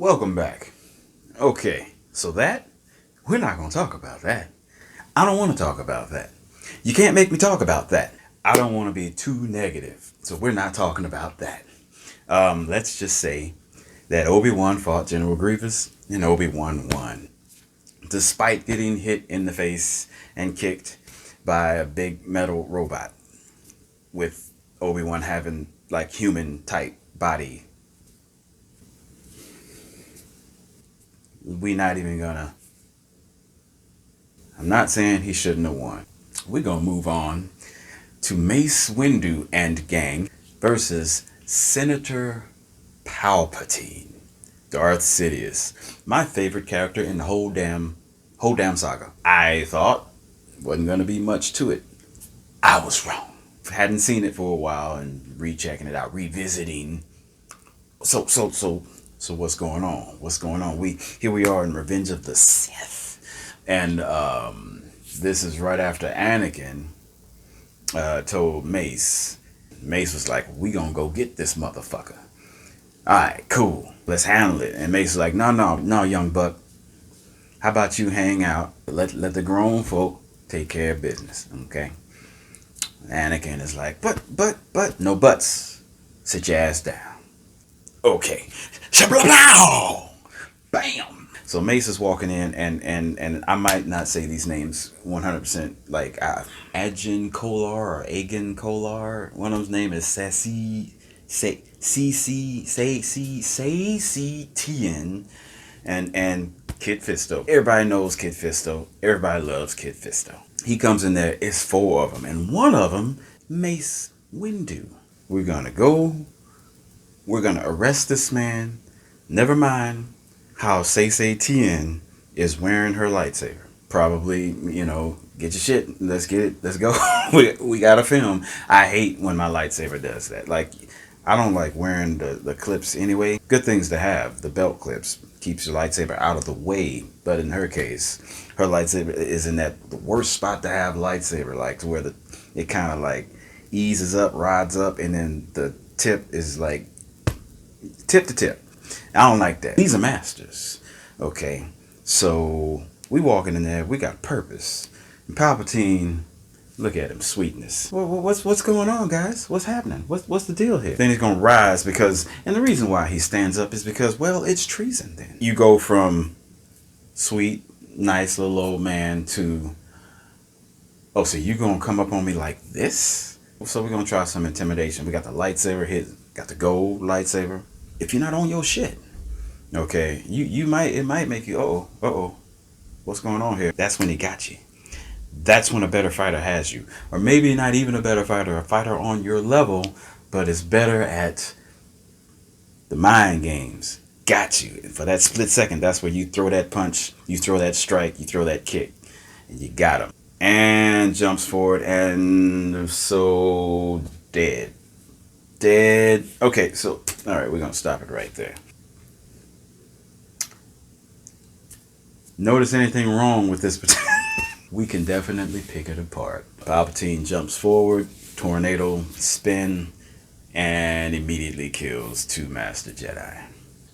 Welcome back. Okay, so we're not going to talk about that. I don't want to talk about that. You can't make me talk about that. I don't want to be too negative, so we're not talking about that. Let's just say that Obi-Wan fought General Grievous and Obi-Wan won. Despite getting hit in the face and kicked by a big metal robot with Obi-Wan having like human type body. We not even gonna I'm not saying he shouldn't have won. We're gonna move on to Mace Windu and gang versus Senator Palpatine, Darth Sidious, my favorite character in the whole damn saga. I thought wasn't gonna be much to it. I was wrong. Hadn't seen it for a while and rechecking it out, revisiting. So what's going on? What's going on? We are in Revenge of the Sith, and this is right after Anakin told Mace. Mace was like, "We gonna go get this motherfucker. All right, cool. Let's handle it." And Mace was like, "No, young buck. How about you hang out? Let the grown folk take care of business, okay?" Anakin is like, but, no buts. Sit your ass down. Okay. Shablow! Bam! So Mace is walking in, and I might not say these names 100%. Like Ajin Kolar or Agan Kolar. One of them's name is Sassy Tien, and Kid Fisto. Everybody knows Kid Fisto. Everybody loves Kid Fisto. He comes in there. It's four of them, and one of them, Mace Windu. We're gonna arrest this man. Never mind how Say Tien is wearing her lightsaber. Probably, get your shit. Let's get it. Let's go. we gotta film. I hate when my lightsaber does that. Like, I don't like wearing the clips anyway. Good things to have. The belt clips keeps your lightsaber out of the way. But in her case, her lightsaber is in the worst spot to have lightsaber, like to where it kind of like eases up, rides up, and then the tip is like tip to tip. I don't like that. These are masters. Okay. So we walking in there, we got purpose. And Palpatine, look at him, sweetness. What's going on, guys? What's happening? What's the deal here? Then he's gonna rise and the reason why he stands up is because, well, it's treason then. You go from sweet, nice little old man to, oh, so you gonna come up on me like this? So we're gonna try some intimidation. We got the lightsaber hit, got the gold lightsaber. If you're not on your shit, okay, it might make you, uh-oh, what's going on here? That's when he got you. That's when a better fighter has you. Or maybe not even a better fighter, a fighter on your level, but is better at the mind games. Got you. And for that split second, that's where you throw that punch, you throw that strike, you throw that kick, and you got him. And jumps forward, and so dead. Okay, so, all right, we're going to stop it right there. Notice anything wrong with this? We can definitely pick it apart. Palpatine jumps forward, tornado, spin, and immediately kills two Master Jedi.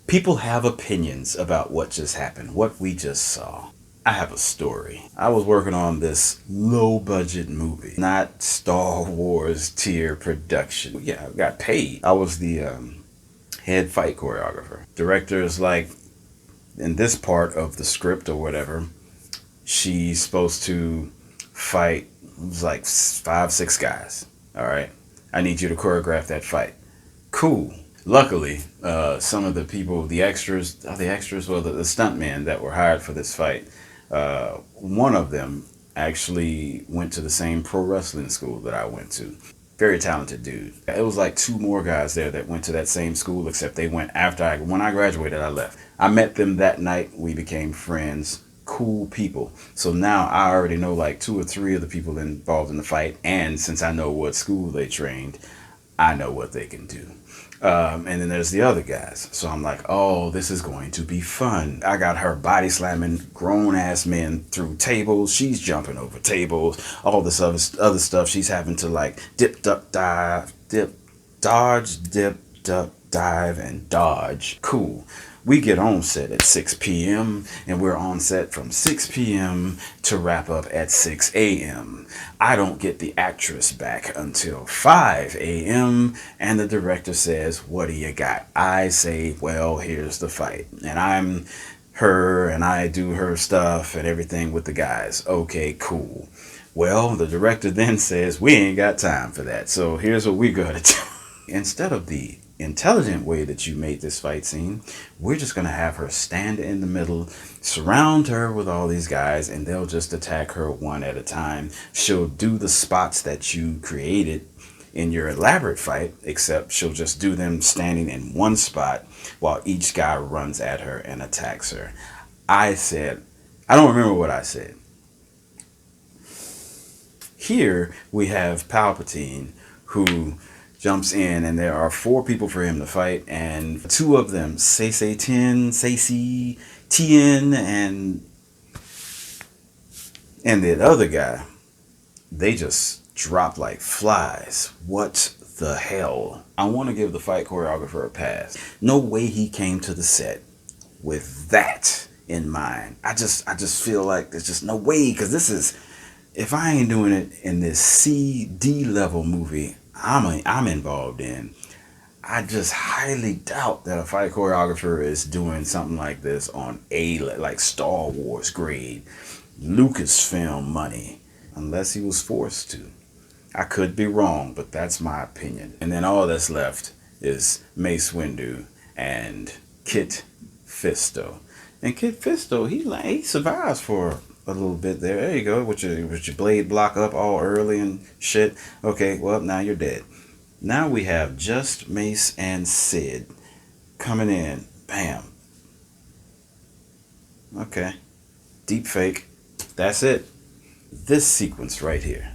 People have opinions about what just happened, what we just saw. I have a story. I was working on this low-budget movie, not Star Wars tier production. Yeah, I got paid. I was the head fight choreographer. Director is like, in this part of the script or whatever, she's supposed to fight, it was like 5-6 guys. All right, I need you to choreograph that fight. Cool. Luckily, some of the people, the stuntmen that were hired for this fight, one of them actually went to the same pro wrestling school that I went to. Very talented dude. It was like 2 more guys there that went to that same school, except they went after when I graduated, I left. I met them that night. We became friends. Cool people. So now I already know like 2 or 3 of the people involved in the fight. And since I know what school they trained, I know what they can do. And then there's the other guys. So I'm like, oh, this is going to be fun. I got her body slamming grown ass men through tables. She's jumping over tables. All this other stuff. She's having to like dip, duck, dive, dip, dodge, dip, duck, dive, and dodge. Cool. We get on set at 6 p.m. and we're on set from 6 p.m. to wrap up at 6 a.m. I don't get the actress back until 5 a.m. and the director says, "What do you got?" I say, "Well, here's the fight." And I'm her and I do her stuff and everything with the guys. Okay, cool. Well, the director then says, "We ain't got time for that. So here's what we're going to do." Instead of the intelligent way that you made this fight scene, we're just going to have her stand in the middle, surround her with all these guys, and they'll just attack her one at a time. She'll do the spots that you created in your elaborate fight, except she'll just do them standing in one spot while each guy runs at her and attacks her. I said, I don't remember what I said. Here we have Palpatine, who jumps in, and there are 4 people for him to fight, and 2 of them, Sacy Tien, and the other guy, they just drop like flies. What the hell? I want to give the fight choreographer a pass. No way he came to the set with that in mind. I just feel like there's just no way, because this is, if I ain't doing it in this C-D level movie I'm involved in, I just highly doubt that a fight choreographer is doing something like this on like Star Wars grade, Lucasfilm money, unless he was forced to. I could be wrong, but that's my opinion. And then all that's left is Mace Windu and Kit Fisto. And Kit Fisto, he survives for a little bit there. There you go, with your blade block up all early and shit. Okay, well, now you're dead. Now we have just Mace and Sid coming in. Bam. Okay. Deep fake. That's it. This sequence right here.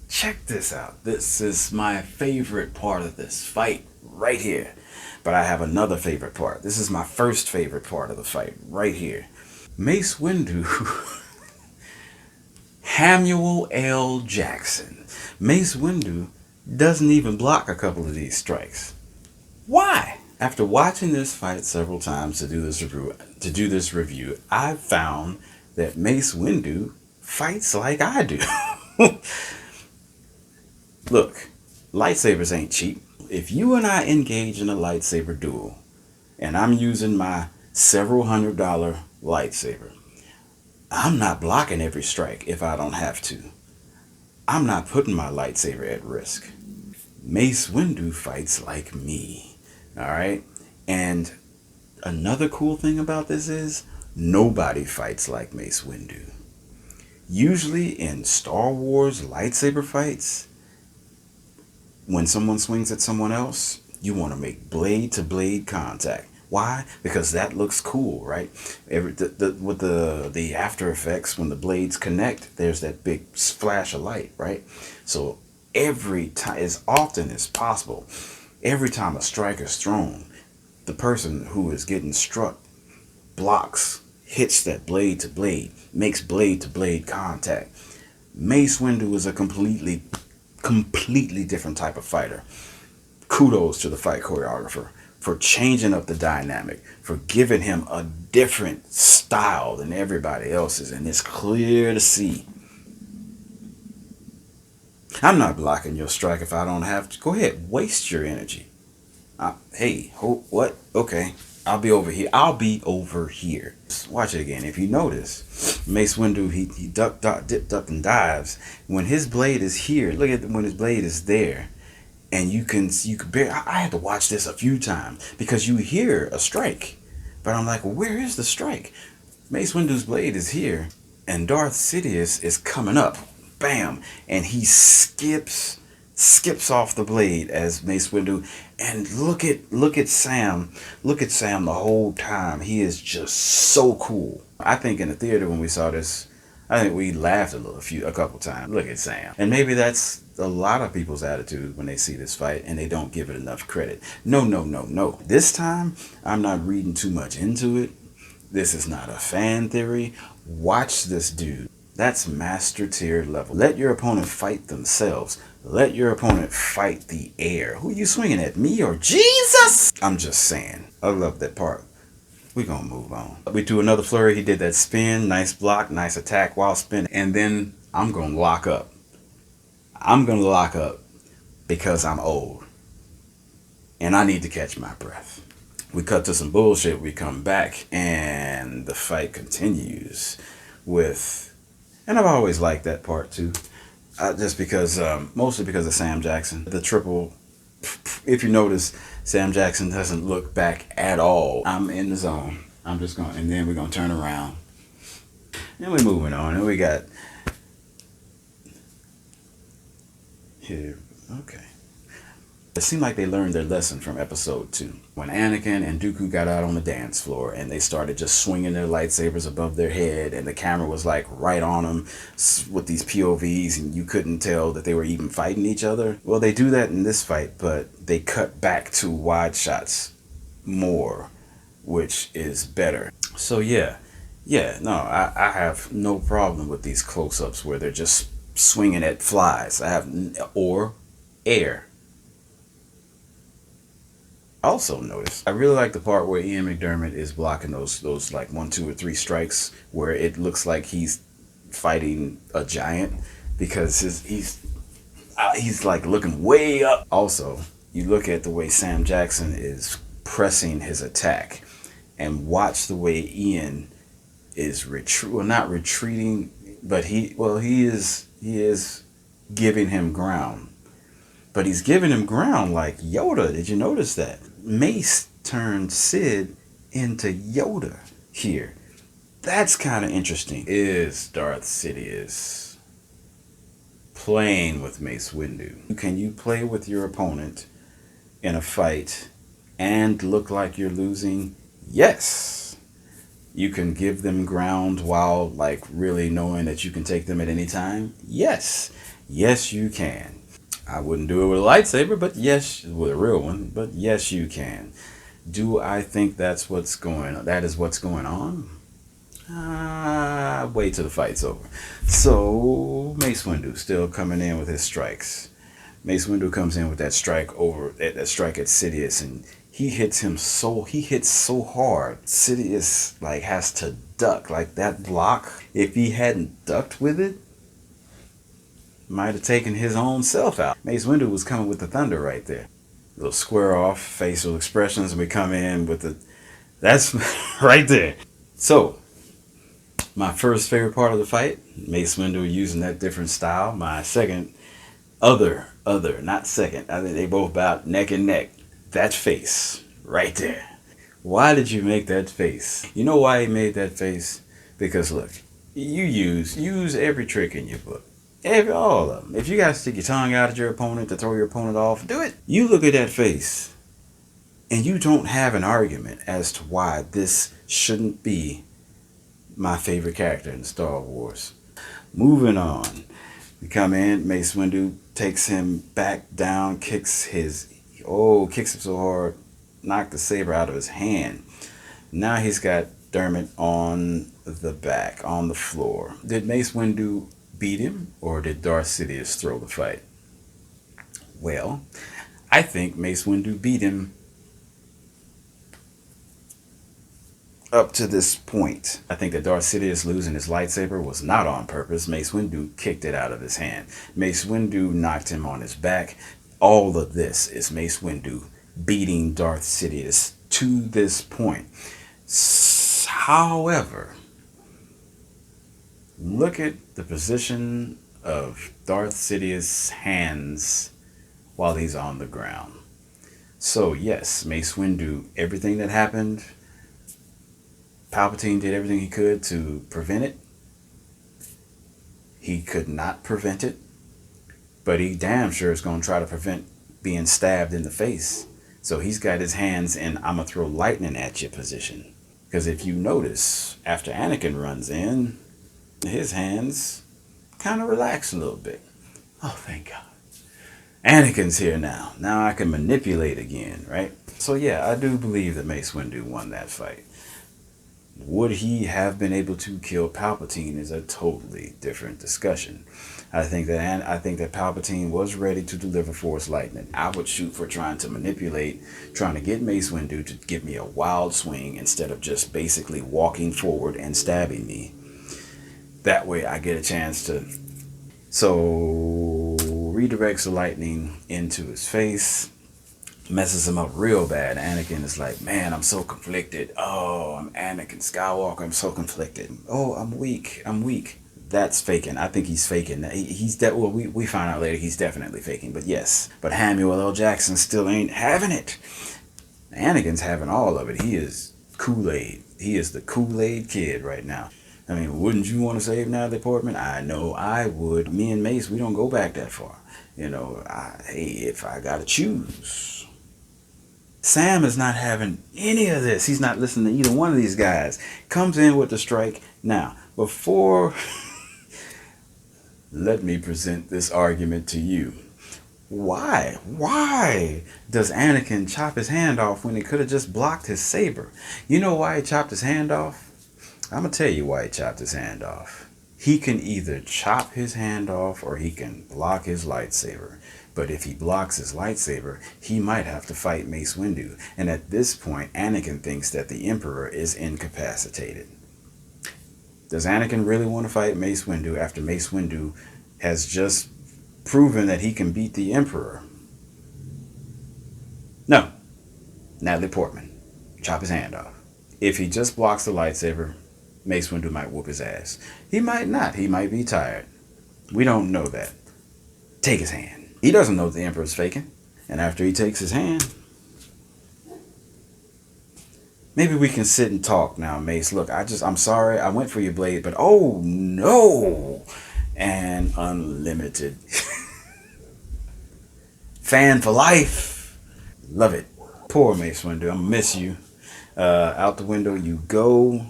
Check this out. This is my favorite part of this fight right here. But I have another favorite part. This is my first favorite part of the fight right here. Mace Windu Samuel L. Jackson. Mace Windu doesn't even block a couple of these strikes. Why? After watching this fight several times to do this review, I found that Mace Windu fights like I do. Look, lightsabers ain't cheap. If you and I engage in a lightsaber duel, and I'm using my several $100 lightsaber, I'm not blocking every strike if I don't have to. I'm not putting my lightsaber at risk. Mace Windu fights like me. Alright? And another cool thing about this is nobody fights like Mace Windu. Usually in Star Wars lightsaber fights, when someone swings at someone else, you want to make blade to blade contact. Why? Because that looks cool, right? With the after effects, when the blades connect, there's that big flash of light, right? So every time, as often as possible, every time a strike is thrown, the person who is getting struck blocks, hits that blade to blade, makes blade to blade contact. Mace Windu is a completely different type of fighter. Kudos to the fight choreographer for changing up the dynamic, for giving him a different style than everybody else's, and it's clear to see. I'm not blocking your strike if I don't have to. Go ahead, waste your energy. Hey, what? Okay, I'll be over here. Watch it again. If you notice, Mace Windu, he ducked, dipped, and dives. When his blade is here, look at when his blade is there. And you can bear. I had to watch this a few times because you hear a strike, but I'm like, well, where is the strike? Mace Windu's blade is here, and Darth Sidious is coming up, bam, and he skips off the blade as Mace Windu, and look at Sam the whole time. He is just so cool. I think in the theater when we saw this, I think we laughed a couple times. Look at Sam. And maybe that's a lot of people's attitude when they see this fight and they don't give it enough credit. No. This time, I'm not reading too much into it. This is not a fan theory. Watch this dude. That's master tier level. Let your opponent fight themselves. Let your opponent fight the air. Who are you swinging at, me or Jesus? I'm just saying. I love that part. We gonna move on. We do another flurry. He did that spin, nice block, nice attack while spinning, and then I'm gonna lock up. I'm gonna lock up because I'm old and I need to catch my breath. We cut to some bullshit. We come back and the fight continues with, and I've always liked that part too. Just because, mostly because of Sam Jackson. The triple, if you notice, Sam Jackson doesn't look back at all. I'm in the zone. I'm just going, and then we're going to turn around. And we're moving on. And we got here. Okay. It seemed like they learned their lesson from episode 2 when Anakin and Dooku got out on the dance floor and they started just swinging their lightsabers above their head, and the camera was like right on them with these POVs, and you couldn't tell that they were even fighting each other. Well, they do that in this fight, but they cut back to wide shots more, which is better. So yeah, no, I have no problem with these close-ups where they're just swinging at flies. Or air. Also notice, I really like the part where Ian McDiarmid is blocking those like 1, 2, or 3 strikes where it looks like he's fighting a giant, because he's like looking way up. Also, you look at the way Sam Jackson is pressing his attack, and watch the way Ian is not retreating, but he is giving him ground. But he's giving him ground like Yoda. Did you notice that? Mace turned Sid into Yoda here. That's kind of interesting. Is Darth Sidious playing with Mace Windu? Can you play with your opponent in a fight and look like you're losing? Yes. You can give them ground while like really knowing that you can take them at any time? Yes. Yes, you can. I wouldn't do it with a lightsaber, but yes, with a real one, but yes, you can. Do I think that is what's going on? Wait till the fight's over. So, Mace Windu still coming in with his strikes. Mace Windu comes in with that strike that strike at Sidious, and he hits so hard. Sidious like has to duck. Like that block, if he hadn't ducked with it, might have taken his own self out. Mace Windu was coming with the thunder right there. Little square off facial expressions, and we come in with that's right there. So, my first favorite part of the fight, Mace Windu using that different style. My second, not second. I think they both about neck and neck. That face right there. Why did you make that face? You know why he made that face? Because look, you use every trick in your book. All of them. If you gotta stick your tongue out at your opponent to throw your opponent off, do it. You look at that face, and you don't have an argument as to why this shouldn't be my favorite character in Star Wars. Moving on. We come in, Mace Windu takes him back down, kicks him so hard, knocked the saber out of his hand. Now he's got Dermot on the back, on the floor. Did Mace Windu beat him, or did Darth Sidious throw the fight? Well, I think Mace Windu beat him up to this point. I think that Darth Sidious losing his lightsaber was not on purpose. Mace Windu kicked it out of his hand. Mace Windu knocked him on his back. All of this is Mace Windu beating Darth Sidious to this point. However, look at the position of Darth Sidious' hands while he's on the ground. So yes, Mace Windu, everything that happened, Palpatine did everything he could to prevent it. He could not prevent it, but he damn sure is going to try to prevent being stabbed in the face. So he's got his hands in I'm going to throw lightning at you position. Because if you notice, after Anakin runs in, his hands kind of relax a little bit. Oh, thank God. Anakin's here now. Now I can manipulate again, right? So yeah, I do believe that Mace Windu won that fight. Would he have been able to kill Palpatine is a totally different discussion. I think that Palpatine was ready to deliver Force lightning. I would shoot for trying to manipulate, trying to get Mace Windu to give me a wild swing instead of just basically walking forward and stabbing me. That way I get a chance to. So redirects the lightning into his face, messes him up real bad. Anakin is like, man, I'm so conflicted. Oh, I'm Anakin Skywalker. I'm so conflicted. Oh, I'm weak. I'm weak. That's faking. I think he's faking. Well, we find out later he's definitely faking. But yes, but Samuel L. Jackson still ain't having it. Anakin's having all of it. He is Kool-Aid. He is the Kool-Aid kid right now. I mean, wouldn't you want to save Natalie Portman? I know I would. Me and Mace, we don't go back that far. Hey, if I gotta choose. Sam is not having any of this. He's not listening to either one of these guys. Comes in with the strike. Now, before, let me present this argument to you. Why? Why does Anakin chop his hand off when he could have just blocked his saber? You know why he chopped his hand off? I'm going to tell you why he chopped his hand off. He can either chop his hand off or he can block his lightsaber. But if he blocks his lightsaber, he might have to fight Mace Windu. And at this point, Anakin thinks that the Emperor is incapacitated. Does Anakin really want to fight Mace Windu after Mace Windu has just proven that he can beat the Emperor? No. Natalie Portman. Chop his hand off. If he just blocks the lightsaber, Mace Windu might whoop his ass. He might not. He might be tired. We don't know that. Take his hand. He doesn't know the Emperor's faking. And after he takes his hand, maybe we can sit and talk now, Mace. Look, I'm sorry. I went for your blade, but oh no. And unlimited. Fan for life. Love it. Poor Mace Windu. I miss you. Out the window you go.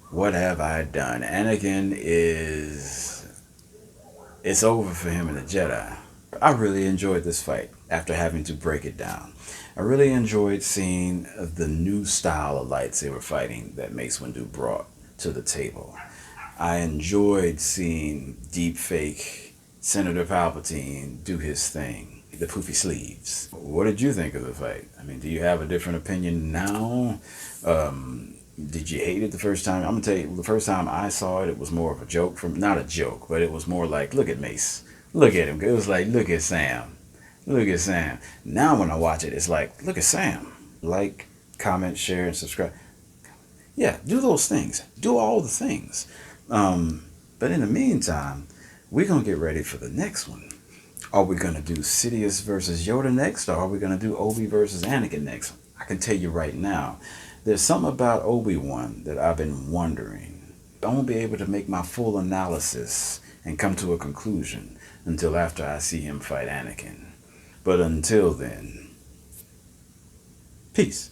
What have I done? Anakin it's over for him in the Jedi. I really enjoyed this fight after having to break it down. I really enjoyed seeing the new style of lightsaber fighting that Mace Windu brought to the table. I enjoyed seeing deepfake Senator Palpatine do his thing, the poofy sleeves. What did you think of the fight? I mean, do you have a different opinion now? Did you hate it the first time? I'm gonna tell you, the first time I saw it, it was more of a joke. Not a joke, but it was more like, look at Mace. Look at him. It was like, look at Sam. Look at Sam. Now when I watch it, it's like, look at Sam. Like, comment, share, and subscribe. Yeah, do those things. Do all the things. But in the meantime, we're going to get ready for the next one. Are we going to do Sidious versus Yoda next, or are we going to do Obi versus Anakin next? I can tell you right now, there's something about Obi-Wan that I've been wondering. I won't be able to make my full analysis and come to a conclusion until after I see him fight Anakin. But until then, peace.